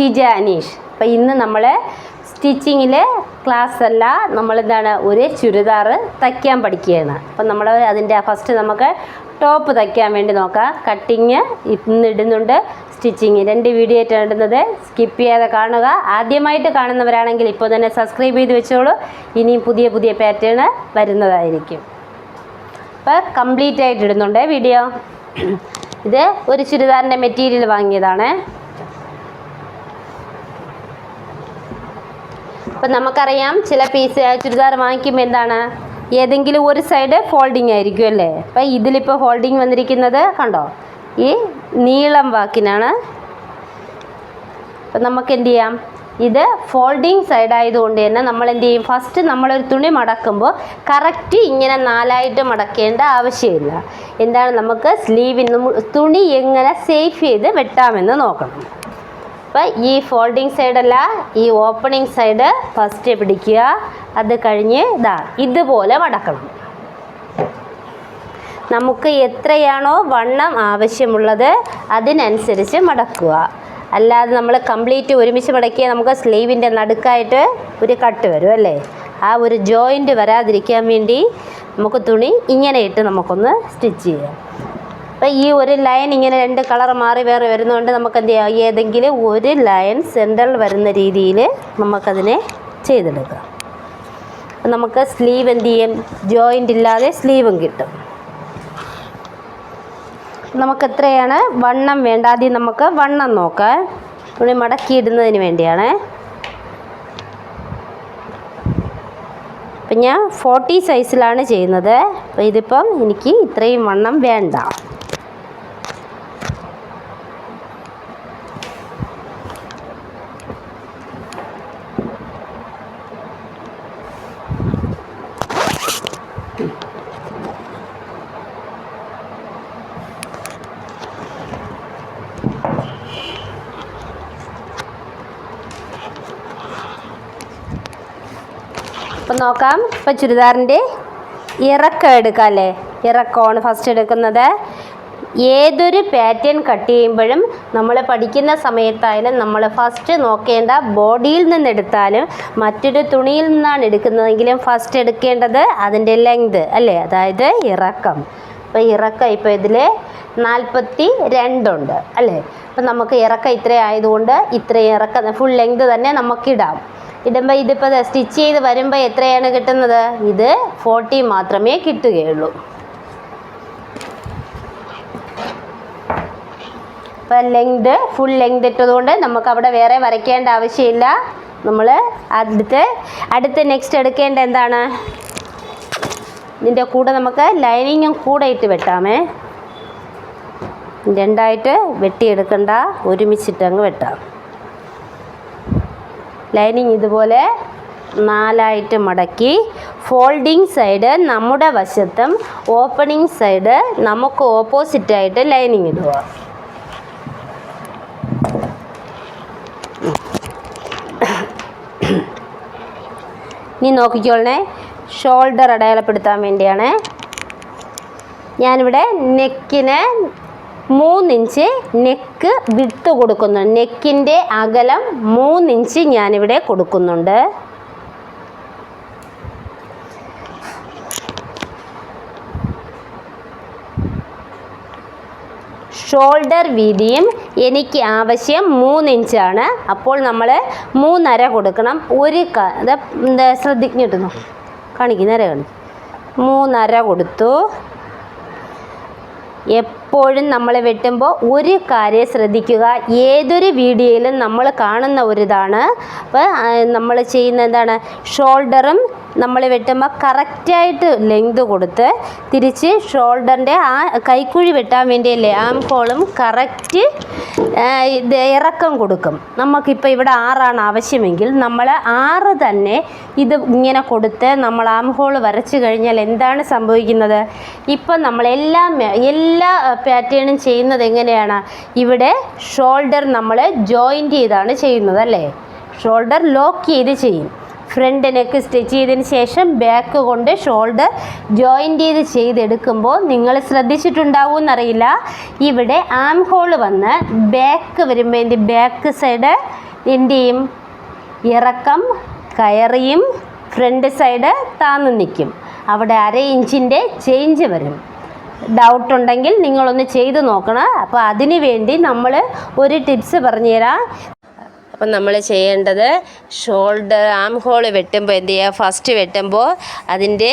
ഷിജ അനീഷ്. അപ്പോൾ ഇന്ന് നമ്മൾ സ്റ്റിച്ചിങ്ങിൽ ക്ലാസ് അല്ല, നമ്മളെന്താണ് ഒരു ചുരിദാർ തയ്ക്കാൻ പഠിക്കുകയാണ്. അപ്പം നമ്മൾ അതിൻ്റെ ഫസ്റ്റ് നമുക്ക് ടോപ്പ് തയ്ക്കാൻ വേണ്ടി നോക്കാം. കട്ടിങ് ഇന്ന് ഇടുന്നുണ്ട്, സ്റ്റിച്ചിങ് 2 വീഡിയോ ആയിട്ടാണ് ഇടുന്നത്. സ്കിപ്പ് ചെയ്യാതെ കാണുക. ആദ്യമായിട്ട് കാണുന്നവരാണെങ്കിൽ ഇപ്പോൾ തന്നെ സബ്സ്ക്രൈബ് ചെയ്ത് വെച്ചോളൂ. ഇനിയും പുതിയ പുതിയ പാറ്റേൺ വരുന്നതായിരിക്കും. അപ്പോൾ കംപ്ലീറ്റ് ആയിട്ട് ഇടുന്നുണ്ട് വീഡിയോ. ഇത് ഒരു ചുരിദാറിൻ്റെ മെറ്റീരിയൽ വാങ്ങിയതാണ്. അപ്പം നമുക്കറിയാം ചില പീസ് ചുരിദാർ വാങ്ങിക്കുമ്പോൾ എന്താണ്, ഏതെങ്കിലും ഒരു സൈഡ് ഫോൾഡിങ് ആയിരിക്കും അല്ലേ. അപ്പം ഇതിലിപ്പോൾ ഫോൾഡിങ് വന്നിരിക്കുന്നത് കണ്ടോ, ഈ നീളം വാക്കിനാണ്. അപ്പം നമുക്ക് എന്ത് ചെയ്യാം, ഇത് ഫോൾഡിങ് സൈഡ് ആയതുകൊണ്ട് തന്നെ നമ്മൾ എന്ത് ചെയ്യും, ഫസ്റ്റ് നമ്മളൊരു തുണി മടക്കുമ്പോൾ കറക്റ്റ് ഇങ്ങനെ 4ആയിട്ട് മടക്കേണ്ട ആവശ്യമില്ല. എന്താണ്, നമുക്ക് സ്ലീവിന് തുണി എങ്ങനെ സേഫ് ചെയ്ത് വെട്ടാമെന്ന് നോക്കണം. അപ്പോൾ ഈ ഫോൾഡിങ് സൈഡല്ല, ഈ ഓപ്പണിങ് സൈഡ് ഫസ്റ്റ് പിടിക്കുക. അത് കഴിഞ്ഞ് ഇതുപോലെ മടക്കണം. നമുക്ക് എത്രയാണോ വണ്ണം ആവശ്യമുള്ളത് അതിനനുസരിച്ച് മടക്കുക. അല്ലാതെ നമ്മൾ കംപ്ലീറ്റ് ഒരുമിച്ച് മടക്കിയാൽ നമുക്ക് സ്ലീവിൻ്റെ നടുക്കായിട്ട് ഒരു കട്ട് വരും അല്ലേ. ആ ഒരു ജോയിൻറ്റ് വരാതിരിക്കാൻ വേണ്ടി നമുക്ക് തുണി ഇങ്ങനെ ഇട്ട് നമുക്കൊന്ന് സ്റ്റിച്ച് ചെയ്യാം. അപ്പോൾ ഈ ഒരു ലൈൻ ഇങ്ങനെ 2 കളർ മാറി വേറെ വരുന്നതുകൊണ്ട് നമുക്ക് എന്ത് ചെയ്യാം, ഏതെങ്കിലും ഒരു ലൈൻ സെൻട്രൽ വരുന്ന രീതിയിൽ നമുക്കതിനെ ചെയ്തെടുക്കാം. നമുക്ക് സ്ലീവ് എന്ത് ചെയ്യും, ജോയിൻ്റ് ഇല്ലാതെ സ്ലീവും കിട്ടും. നമുക്ക് എത്രയാണ് വണ്ണം വേണ്ട, ആദ്യം നമുക്ക് വണ്ണം നോക്കാം. തുണി മടക്കിയിടുന്നതിന് വേണ്ടിയാണ്. അപ്പം ഞാൻ 40 സൈസിലാണ് ചെയ്യുന്നത്. അപ്പോൾ ഇതിപ്പം എനിക്ക് ഇത്രയും വണ്ണം വേണ്ട. അപ്പം നോക്കാം. ഇപ്പം ചുരിദാറിൻ്റെ ഇറക്കം എടുക്കാം അല്ലേ. ഇറക്കമാണ് ഫസ്റ്റ് എടുക്കുന്നത്. ഏതൊരു പാറ്റേൺ കട്ട് ചെയ്യുമ്പോഴും നമ്മൾ പഠിക്കുന്ന സമയത്തായാലും നമ്മൾ ഫസ്റ്റ് നോക്കേണ്ട ബോഡിയിൽ നിന്നെടുത്താലും മറ്റൊരു തുണിയിൽ നിന്നാണ് എടുക്കുന്നതെങ്കിലും ഫസ്റ്റ് എടുക്കേണ്ടത് അതിൻ്റെ ലെങ്ത് അല്ലേ, അതായത് ഇറക്കം. അപ്പോൾ ഇറക്കം ഇപ്പോൾ ഇതിൽ 42 ഉണ്ട് അല്ലേ. അപ്പം നമുക്ക് ഇറക്കം ഇത്രയും ആയതുകൊണ്ട് ഇത്രയും ഇറക്കം ഫുൾ ലെങ്ത് തന്നെ നമുക്കിടാം. ഇടുമ്പോൾ ഇതിപ്പോൾ സ്റ്റിച്ച് ചെയ്ത് വരുമ്പോൾ എത്രയാണ് കിട്ടുന്നത്, ഇത് 40 മാത്രമേ കിട്ടുകയുള്ളൂ. ഇപ്പം ലെങ്ത് ഫുൾ ലെങ്ത് ഇട്ടതുകൊണ്ട് നമുക്ക് അവിടെ വേറെ വരയ്ക്കേണ്ട ആവശ്യമില്ല. നമ്മൾ അടുത്ത് നെക്സ്റ്റ് എടുക്കേണ്ട എന്താണ്, ഇതിൻ്റെ കൂടെ നമുക്ക് ലൈനിങ്ങും കൂടെ ഇട്ട് വെട്ടാമേ. 2ആയിട്ട് വെട്ടിയെടുക്കണ്ട, ഒരുമിച്ചിട്ടങ്ങ് വെട്ടാം. ലൈനിങ് ഇതുപോലെ 4ആയിട്ട് മടക്കി ഫോൾഡിങ് സൈഡ് നമ്മുടെ വശത്തും ഓപ്പണിങ് സൈഡ് നമുക്ക് ഓപ്പോസിറ്റായിട്ട് ലൈനിങ് ഇടുക. ഇനി നോക്കിക്കോളണേ, ഷോൾഡർ അടയാളപ്പെടുത്താൻ വേണ്ടിയാണ്. ഞാനിവിടെ നെക്കിന് 3 ഇഞ്ച് നെക്ക് വിട്ട് കൊടുക്കുന്നുണ്ട്. നെക്കിൻ്റെ അകലം 3 ഇഞ്ച് ഞാനിവിടെ കൊടുക്കുന്നുണ്ട്. ഷോൾഡർ വീതിയും എനിക്ക് ആവശ്യം 3 ഇഞ്ചാണ്. അപ്പോൾ നമ്മൾ 3.5 കൊടുക്കണം. ശ്രദ്ധിക്കിട്ടുന്നു കാണിക്കുന്നേരെ 3.5 കൊടുത്തു. എപ്പോഴും നമ്മൾ വെട്ടുമ്പോൾ ഒരു കാര്യം ശ്രദ്ധിക്കുക, ഏതൊരു വീഡിയോയിലും നമ്മൾ കാണുന്ന ഒരിതാണ്. അപ്പോൾ നമ്മൾ ചെയ്യുന്ന എന്താണ്, ഷോൾഡറും നമ്മൾ വെട്ടുമ്പോൾ കറക്റ്റായിട്ട് ലെങ്ത് കൊടുത്ത് തിരിച്ച് ഷോൾഡറിൻ്റെ ആ കൈക്കുഴി വെട്ടാൻ വേണ്ടിയല്ലേ ആം ഹോളും കറക്റ്റ് ഇത് ഇറക്കം കൊടുക്കും. നമുക്കിപ്പോൾ ഇവിടെ 6 ആവശ്യമെങ്കിൽ നമ്മൾ 6 തന്നെ ഇത് ഇങ്ങനെ കൊടുത്ത് നമ്മൾ ആം ഹോൾ വരച്ച് കഴിഞ്ഞാൽ എന്താണ് സംഭവിക്കുന്നത്, ഇപ്പം നമ്മൾ എല്ലാ പാറ്റേണും ചെയ്യുന്നത് എങ്ങനെയാണ്, ഇവിടെ ഷോൾഡർ നമ്മൾ ജോയിൻ്റ് ചെയ്താണ് ചെയ്യുന്നത് അല്ലേ. ഷോൾഡർ ലോക്ക് ചെയ്ത് ചെയ്യും. ഫ്രണ്ട് നെക്ക് സ്റ്റിച്ച് ചെയ്തതിന് ശേഷം ബാക്ക് കൊണ്ട് ഷോൾഡർ ജോയിൻ്റ് ചെയ്തെടുക്കുമ്പോൾ നിങ്ങൾ ശ്രദ്ധിച്ചിട്ടുണ്ടാവുമെന്നറിയില്ല, ഇവിടെ ആം ഹോൾ വന്ന് ബാക്ക് വരുമ്പോൾ എൻ്റെ ബാക്ക് സൈഡ് എന്ത് ചെയ്യും, ഇറക്കം കയറിയും ഫ്രണ്ട് സൈഡ് താന്ന് നിൽക്കും. അവിടെ 1/2 ഇഞ്ചിൻ്റെ ചേഞ്ച് വരും. ഡൗട്ട് ഉണ്ടെങ്കിൽ നിങ്ങളൊന്ന് ചെയ്ത് നോക്കണം. അപ്പോൾ അതിന് വേണ്ടി നമ്മൾ ഒരു ടിപ്സ് പറഞ്ഞുതരാം. അപ്പം നമ്മൾ ചെയ്യേണ്ടത് ഷോൾഡർ ആം ഹോൾ വെട്ടുമ്പോൾ എന്ത് ചെയ്യുക, ഫസ്റ്റ് വെട്ടുമ്പോൾ അതിൻ്റെ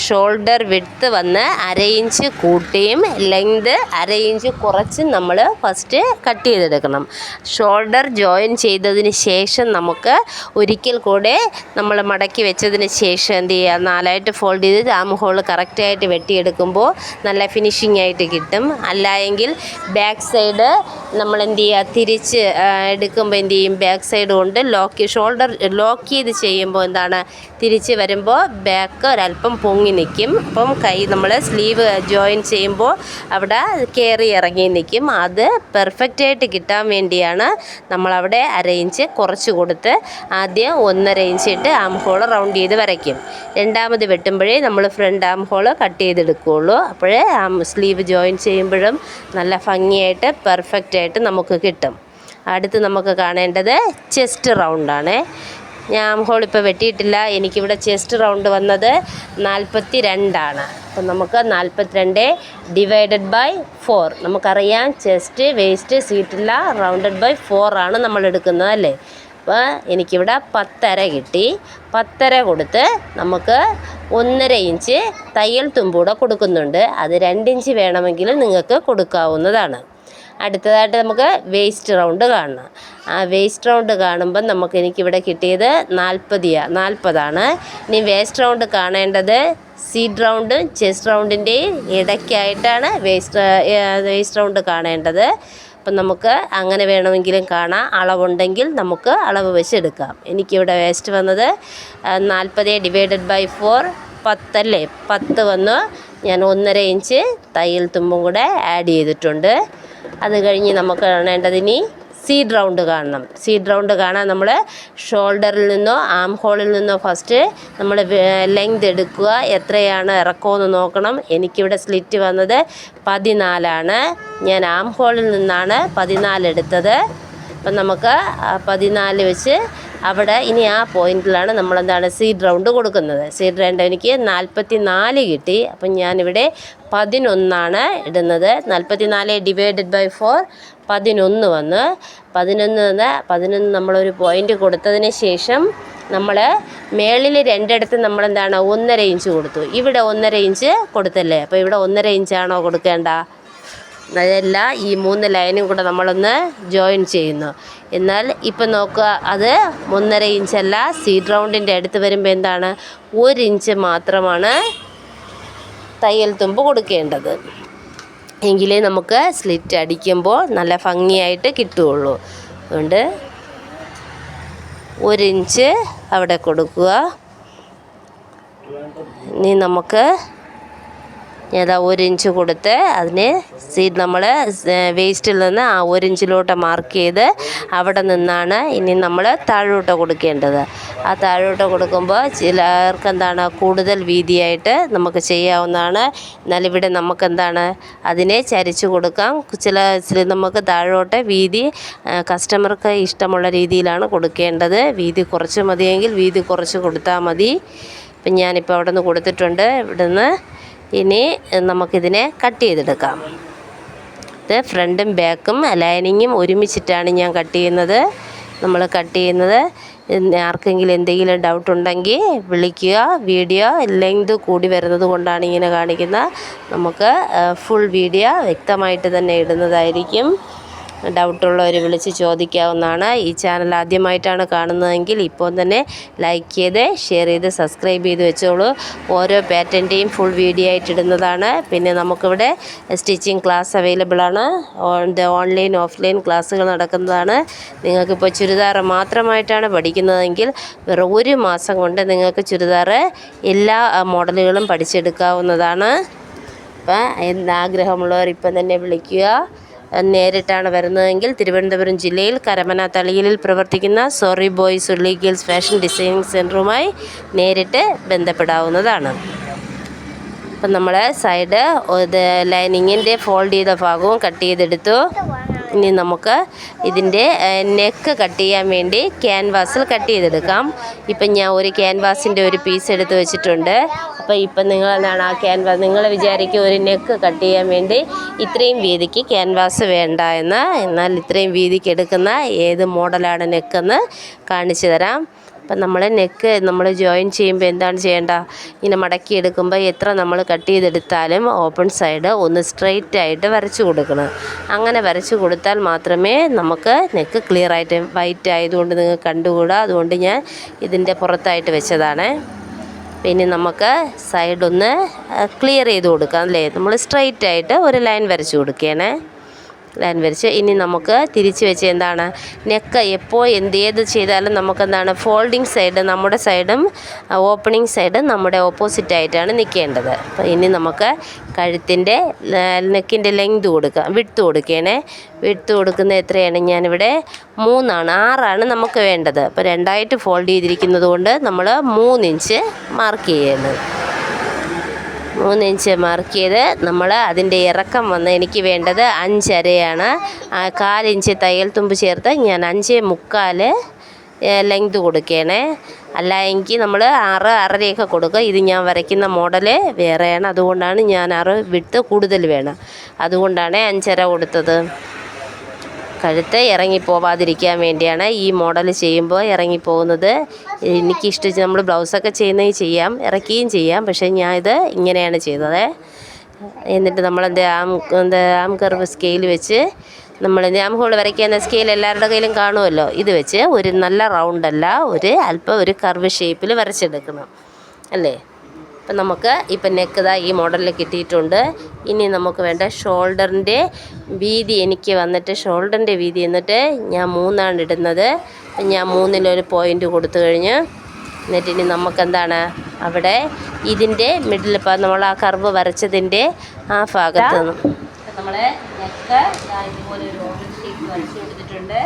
ഷോൾഡർ വിഡ്ത്ത് വന്ന് 1/2 ഇഞ്ച് കൂട്ടിയും ലെങ്ത് 1/2 ഇഞ്ച് കുറച്ചും നമ്മൾ ഫസ്റ്റ് കട്ട് ചെയ്തെടുക്കണം. ഷോൾഡർ ജോയിൻ ചെയ്തതിന് ശേഷം നമുക്ക് ഒരിക്കൽ കൂടെ നമ്മൾ മടക്കി വെച്ചതിന് ശേഷം എന്ത് ചെയ്യുക, 4ആയിട്ട് ഫോൾഡ് ചെയ്ത് ആം ഹോൾ കറക്റ്റായിട്ട് വെട്ടിയെടുക്കുമ്പോൾ നല്ല ഫിനിഷിംഗ് ആയിട്ട് കിട്ടും. അല്ല എങ്കിൽ ബാക്ക് സൈഡ് നമ്മൾ എന്ത് ചെയ്യുക, തിരിച്ച് എടുക്കുമ്പോൾ എന്ത് ചെയ്യും, ബാക്ക് സൈഡ് കൊണ്ട് ഷോൾഡർ ലോക്ക് ചെയ്ത് ചെയ്യുമ്പോൾ എന്താണ്, തിരിച്ച് വരുമ്പോൾ ബാക്ക് ഒരല്പം പൊങ്ങി നിൽക്കും. അപ്പം കൈ നമ്മൾ സ്ലീവ് ജോയിൻ ചെയ്യുമ്പോൾ അവിടെ കയറി ഇറങ്ങി നിൽക്കും. അത് പെർഫെക്റ്റായിട്ട് കിട്ടാൻ വേണ്ടിയാണ് നമ്മളവിടെ 1/2 ഇഞ്ച് കുറച്ച് കൊടുത്ത് ആദ്യം 1.5 ഇഞ്ച് ഇട്ട് ആം ഹോൾ റൗണ്ട് ചെയ്ത് വരയ്ക്കും. രണ്ടാമത് വെട്ടുമ്പോഴേ നമ്മൾ ഫ്രണ്ട് ആം ഹോൾ കട്ട് ചെയ്തെടുക്കുകയുള്ളൂ. അപ്പോഴേ സ്ലീവ് ജോയിൻ ചെയ്യുമ്പോഴും നല്ല ഭംഗിയായിട്ട് പെർഫെക്റ്റായിട്ട് നമുക്ക് കിട്ടും. അടുത്ത് നമുക്ക് കാണേണ്ടത് ചെസ്റ്റ് റൗണ്ടാണ്. ഞാൻ ആം ഹോൾ ഇപ്പോൾ വെട്ടിയിട്ടില്ല. എനിക്കിവിടെ ചെസ്റ്റ് റൗണ്ട് വന്നത് 42 അപ്പം നമുക്ക് 42 ഡിവൈഡഡ് ബൈ 4. നമുക്കറിയാം ചെസ്റ്റ് വേസ്റ്റ് സീറ്റില്ല, റൗണ്ടഡ് ബൈ 4 ആണ് നമ്മൾ എടുക്കുന്നത് അല്ലേ. അപ്പോൾ എനിക്കിവിടെ 10.5 കിട്ടി. 10.5 കൊടുത്ത് നമുക്ക് 1.5 ഇഞ്ച് തയ്യൽ തുമ്പൂടെ കൊടുക്കുന്നുണ്ട്. അത് 2 ഇഞ്ച് വേണമെങ്കിൽ നിങ്ങൾക്ക് കൊടുക്കാവുന്നതാണ്. അടുത്തതായിട്ട് നമുക്ക് വേസ്റ്റ് റൗണ്ട് കാണണം. ആ വേസ്റ്റ് റൗണ്ട് കാണുമ്പം എനിക്കിവിടെ കിട്ടിയത് 40 ഇനി വേസ്റ്റ് റൗണ്ട് കാണേണ്ടത് സീഡ് റൗണ്ടും ചെസ്റ്റ് റൗണ്ടിൻ്റെയും ഇടയ്ക്കായിട്ടാണ് വേസ്റ്റ് റൗണ്ട് കാണേണ്ടത്. അപ്പം നമുക്ക് അങ്ങനെ വേണമെങ്കിലും കാണാം. അളവുണ്ടെങ്കിൽ നമുക്ക് അളവ് വെച്ചെടുക്കാം. എനിക്കിവിടെ വേസ്റ്റ് വന്നത് 40 ഡിവൈഡഡ് ബൈ 4 10 അല്ലേ, 10 വന്നു. ഞാൻ 1.5 ഇഞ്ച് തയ്യൽ തുമ്പും കൂടെ ആഡ് ചെയ്തിട്ടുണ്ട്. അത് കഴിഞ്ഞ് നമുക്ക് കാണേണ്ടത് ഇനി സീഡ് റൗണ്ട് കാണണം. സീഡ് റൗണ്ട് കാണാൻ നമ്മൾ ഷോൾഡറിൽ നിന്നോ ആം ഹോളിൽ നിന്നോ ഫസ്റ്റ് നമ്മൾ ലെങ്ത് എടുക്കുക. എത്രയാണ് ഇറക്കമെന്ന് നോക്കണം. എനിക്കിവിടെ സ്ലിറ്റ് വന്നത് 14. ഞാൻ ആം ഹോളിൽ നിന്നാണ് 14 എടുത്തത്. അപ്പം നമുക്ക് 14 വെച്ച് അവിടെ ഇനി ആ പോയിന്റിലാണ് നമ്മളെന്താണ് സീഡ് റൗണ്ട് കൊടുക്കുന്നത്. സീഡ് റൗണ്ട് എനിക്ക് 44 കിട്ടി. അപ്പം ഞാനിവിടെ 11 ഇടുന്നത്. 44 ഡിവൈഡഡ് ബൈ 4 11 വന്ന്. 11 നമ്മളൊരു പോയിൻ്റ് കൊടുത്തതിന് ശേഷം നമ്മൾ മേളിൽ 2 നമ്മളെന്താണ് 1.5 ഇഞ്ച് കൊടുത്തു. ഇവിടെ 1.5 ഇഞ്ച് കൊടുത്തല്ലേ. അപ്പോൾ ഇവിടെ 1.5 ഇഞ്ചാണോ കൊടുക്കേണ്ട? അതല്ല, ഈ 3 ലൈനും കൂടെ നമ്മളൊന്ന് ജോയിൻ ചെയ്യുന്നു. എന്നാൽ ഇപ്പം നോക്കുക, അത് 1.5 ഇഞ്ചല്ല. സീഡ് റൗണ്ടിൻ്റെ അടുത്ത് വരുമ്പോൾ എന്താണ് 1 ഇഞ്ച് മാത്രമാണ് തയ്യൽ തുമ്പ് കൊടുക്കേണ്ടത്. എങ്കിലേ നമുക്ക് സ്ലിറ്റ് അടിക്കുമ്പോൾ നല്ല ഭംഗിയായിട്ട് കിട്ടുകയുള്ളൂ. അതുകൊണ്ട് 1 ഇഞ്ച് അവിടെ കൊടുക്കുക. ഇനി നമുക്ക് ഏതാ 1 ഇഞ്ച് കൊടുത്ത് അതിന് നമ്മൾ വേസ്റ്റിൽ നിന്ന് ആ 1 ഇഞ്ചിലോട്ട് മാർക്ക് ചെയ്ത് അവിടെ നിന്നാണ് ഇനി നമ്മൾ താഴോട്ട് കൊടുക്കേണ്ടത്. ആ താഴോട്ട് കൊടുക്കുമ്പോൾ ചിലർക്ക് എന്താണ് കൂടുതൽ വീതിയായിട്ട് നമുക്ക് ചെയ്യാവുന്നതാണ്. എന്നാൽ ഇവിടെ നമുക്കെന്താണ് അതിനെ ചരിച്ചു കൊടുക്കാം. നമുക്ക് താഴോട്ട് വീതി കസ്റ്റമർക്ക് ഇഷ്ടമുള്ള രീതിയിലാണ് കൊടുക്കേണ്ടത്. വീതി കുറച്ച് മതിയെങ്കിൽ വീതി കുറച്ച് കൊടുത്താൽ മതി. ഇപ്പം ഞാനിപ്പോൾ അവിടെ നിന്ന് കൊടുത്തിട്ടുണ്ട്. ഇവിടെ നിന്ന് ഇനി നമുക്കിതിനെ കട്ട് ചെയ്തെടുക്കാം. ഇത് ഫ്രണ്ടും ബാക്കും ലൈനിങ്ങും ഒരുമിച്ചിട്ടാണ് ഞാൻ കട്ട് ചെയ്യുന്നത്. നമ്മൾ കട്ട് ചെയ്യുന്നത് ആർക്കെങ്കിലും എന്തെങ്കിലും ഡൗട്ട് ഉണ്ടെങ്കിൽ വിളിക്കുക. വീഡിയോ ലെങ്ത് കൂടി വരുന്നത് കൊണ്ടാണ് ഇങ്ങനെ കാണിക്കുന്നത്. നമുക്ക് ഫുൾ വീഡിയോ വ്യക്തമായിട്ട് തന്നെ ഇടുന്നതായിരിക്കും. ഡൗട്ടുള്ളവർ വിളിച്ച് ചോദിക്കാവുന്നതാണ്. ഈ ചാനൽ ആദ്യമായിട്ടാണ് കാണുന്നതെങ്കിൽ ഇപ്പോൾ തന്നെ ലൈക്ക് ചെയ്ത് ഷെയർ ചെയ്ത് സബ്സ്ക്രൈബ് ചെയ്ത് വെച്ചോളൂ. ഓരോ പാറ്റേണിൻ്റെയും ഫുൾ വീഡിയോ ആയിട്ട് ഇടുന്നതാണ്. പിന്നെ നമുക്കിവിടെ സ്റ്റിച്ചിങ് ക്ലാസ് അവൈലബിൾ ആണ്. ഓൺലൈൻ ഓഫ്ലൈൻ ക്ലാസ്സുകൾ നടക്കുന്നതാണ്. നിങ്ങൾക്കിപ്പോൾ ചുരിദാർ മാത്രമായിട്ടാണ് പഠിക്കുന്നതെങ്കിൽ വെറും 1 മാസം കൊണ്ട് നിങ്ങൾക്ക് ചുരിദാർ എല്ലാ മോഡലുകളും പഠിച്ചെടുക്കാവുന്നതാണ്. അപ്പം ആഗ്രഹമുള്ളവർ ഇപ്പം തന്നെ വിളിക്കുക. നേരിട്ടാണ് വരുന്നതെങ്കിൽ തിരുവനന്തപുരം ജില്ലയിൽ കരമന തളിയിൽ പ്രവർത്തിക്കുന്ന സോറി ബോയ്സ് ഉള്ളി ഗേൾസ് ഫാഷൻ ഡിസൈനിങ് സെൻറ്ററുമായി നേരിട്ട് ബന്ധപ്പെടാവുന്നതാണ്. അപ്പം നമ്മൾ സൈഡ് ലൈനിങ്ങിൻ്റെ ഫോൾഡ് ചെയ്ത ഭാഗവും കട്ട് ചെയ്തെടുത്തു. ഇനി നമുക്ക് ഇതിൻ്റെ നെക്ക് കട്ട് ചെയ്യാൻ വേണ്ടി ക്യാൻവാസിൽ കട്ട് ചെയ്തെടുക്കാം. ഇപ്പം ഞാൻ ഒരു ക്യാൻവാസിൻ്റെ ഒരു പീസ് എടുത്ത് വെച്ചിട്ടുണ്ട്. അപ്പോൾ ഇപ്പം നിങ്ങൾ എന്താണ് ആ ക്യാൻവാസ്, നിങ്ങൾ വിചാരിക്കും ഒരു നെക്ക് കട്ട് ചെയ്യാൻ വേണ്ടി ഇത്രയും വീതിക്ക് ക്യാൻവാസ് വേണ്ട എന്ന്. എന്നാൽ ഇത്രയും വീതിക്ക് എടുക്കുന്ന ഏത് മോഡലാണ് നെക്കെന്ന് കാണിച്ചു തരാം. അപ്പം നമ്മൾ നെക്ക് നമ്മൾ ജോയിൻ ചെയ്യുമ്പോൾ എന്താണ് ചെയ്യേണ്ട, ഇങ്ങനെ മടക്കി എടുക്കുമ്പോൾ എത്ര നമ്മൾ കട്ട് ചെയ്തെടുത്താലും ഓപ്പൺ സൈഡ് ഒന്ന് സ്ട്രെയിറ്റ് ആയിട്ട് വരച്ചു കൊടുക്കണം. അങ്ങനെ വരച്ചു കൊടുത്താൽ മാത്രമേ നമുക്ക് നെക്ക് ക്ലിയർ ആയിട്ട്, വൈറ്റ് ആയതുകൊണ്ട് നിങ്ങൾക്ക് കണ്ടുകൂടാ, അതുകൊണ്ട് ഞാൻ ഇതിൻ്റെ പുറത്തായിട്ട് വെച്ചതാണ്. പിന്നെ നമുക്ക് സൈഡൊന്ന് ക്ലിയർ ചെയ്ത് കൊടുക്കാം അല്ലേ. നമ്മൾ സ്ട്രെയിറ്റ് ആയിട്ട് ഒരു ലൈൻ വരച്ചു കൊടുക്കുകയാണ്. ലൈൻ വരച്ച് ഇനി നമുക്ക് തിരിച്ച് വെച്ച് എന്താണ് നെക്ക് എപ്പോൾ ഏത് ചെയ്താലും നമുക്കെന്താണ് ഫോൾഡിങ് സൈഡ് നമ്മുടെ സൈഡും ഓപ്പണിങ് സൈഡും നമ്മുടെ ഓപ്പോസിറ്റായിട്ടാണ് നിൽക്കേണ്ടത്. അപ്പോൾ ഇനി നമുക്ക് കഴുത്തിൻ്റെ നെക്കിൻ്റെ ലെങ്ത് കൊടുക്കാം, വിഡ്ത്ത് കൊടുക്കുകയാണേ. വിഡ്ത്ത് കൊടുക്കുന്നത് എത്രയാണ്, ഞാനിവിടെ 6 നമുക്ക് വേണ്ടത്. അപ്പോൾ 2 ഫോൾഡ് ചെയ്തിരിക്കുന്നത് കൊണ്ട് നമ്മൾ 3 ഇഞ്ച് മാർക്ക് ചെയ്യുന്നത്. 3 ഇഞ്ച് മാർക്ക് ചെയ്ത് നമ്മൾ അതിൻ്റെ ഇറക്കം വന്ന് എനിക്ക് വേണ്ടത് 5.5 4 ഇഞ്ച് തയ്യൽ തുമ്പ് ചേർത്ത് ഞാൻ 5.25 ലെങ്ത് കൊടുക്കുകയാണേ. അല്ല എങ്കിൽ നമ്മൾ 6.5 കൊടുക്കുക. ഇത് ഞാൻ വരയ്ക്കുന്ന മോഡൽ വേറെയാണ്, അതുകൊണ്ടാണ് ഞാൻ 6 വിട്ട് കൂടുതൽ വേണം, അതുകൊണ്ടാണ് 5.5 കൊടുത്തത്. കഴുത്ത് ഇറങ്ങിപ്പോവാതിരിക്കാൻ വേണ്ടിയാണ് ഈ മോഡൽ ചെയ്യുമ്പോൾ ഇറങ്ങിപ്പോകുന്നത്. എനിക്കിഷ്ടം നമ്മൾ ബ്ലൗസൊക്കെ ചെയ്യുന്നത് ചെയ്യാം, ഇറക്കുകയും ചെയ്യാം, പക്ഷേ ഞാൻ ഇത് ഇങ്ങനെയാണ് ചെയ്തത്. എന്നിട്ട് നമ്മളെന്ത് ആം കർവ് സ്കെയിൽ വെച്ച് നമ്മളെന്ത് ആം ഹോൾ വരയ്ക്കുന്ന സ്കെയിൽ എല്ലാവരുടെ കയ്യിലും കാണുമല്ലോ, ഇത് വെച്ച് ഒരു നല്ല റൗണ്ടല്ല, ഒരു കർവ് ഷേപ്പിൽ വരച്ചെടുക്കണം അല്ലേ. അപ്പം നമുക്ക് ഇപ്പം നെക്ക് ഈ മോഡലിൽ കിട്ടിയിട്ടുണ്ട്. ഇനി നമുക്ക് വേണ്ട ഷോൾഡറിൻ്റെ വീതി എനിക്ക് വന്നിട്ട് ഷോൾഡറിൻ്റെ വീതി എന്നിട്ട് ഞാൻ 3 ഇടുന്നത്. ഞാൻ 3 പോയിൻ്റ് കൊടുത്തു കഴിഞ്ഞ് എന്നിട്ട് ഇനി നമുക്കെന്താണ് അവിടെ ഇതിൻ്റെ മിഡിൽ, ഇപ്പം നമ്മൾ ആ കർവ് വരച്ചതിൻ്റെ ആ ഭാഗത്ത് നമ്മൾ നെക്ക് ഇതുപോലെ ഒരു ഓവൽ ഷേപ്പ് വരച്ച് കൊടുത്തിട്ടുണ്ട്.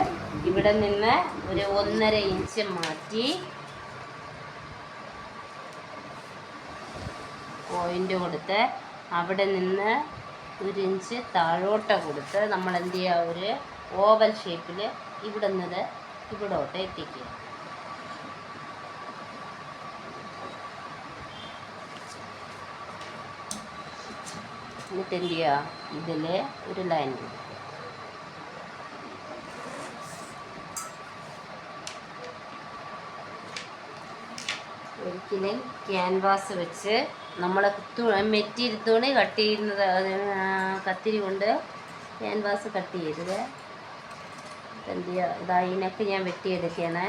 ഇവിടെ നിന്ന് ഒരു 1.5 ഇഞ്ച് മാറ്റി പോയിൻ്റ് കൊടുത്ത് അവിടെ നിന്ന് 1 ഇഞ്ച് താഴോട്ട് കൊടുത്ത് നമ്മൾ എന്ത് ചെയ്യുക, ഒരു ഓവൽ ഷേപ്പിൽ ഇവിടെ നിന്ന് ഇവിടോട്ട് എത്തിക്കുക. എന്നിട്ട് എന്ത് ചെയ്യുക, ഇതിൽ ഒരു ലൈൻ ഒരിക്കലും ക്യാൻവാസ് വെച്ച് നമ്മൾ മെറ്റീരിയൽ തുണി കട്ട് ചെയ്യുന്നത് കത്തിരി കൊണ്ട് ക്യാൻവാസ് കട്ട് ചെയ്തത് എന്ത് ചെയ്യുക, ഇതിനൊക്കെ ഞാൻ വെട്ടിയെടുക്കുകയാണ്.